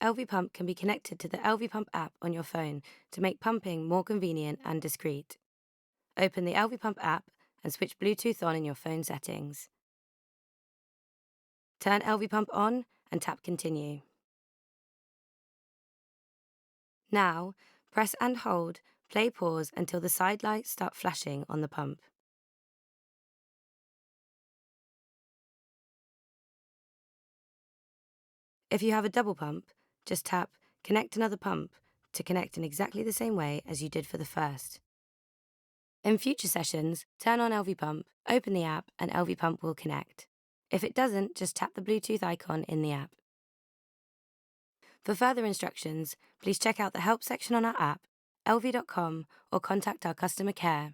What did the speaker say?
Elvie Pump can be connected to the Elvie Pump app on your phone to make pumping more convenient and discreet. Open the Elvie Pump app and switch Bluetooth on in your phone settings. Turn Elvie Pump on and tap Continue. Now, press and hold play pause until the side lights start flashing on the pump. If you have a double pump, just tap Connect another pump to connect in exactly the same way as you did for the first. In future sessions, turn on Elvie Pump, open the app, and Elvie Pump will connect. If it doesn't, just tap the Bluetooth icon in the app. For further instructions, please check out the help section on our app, elvie.com, or contact our customer care.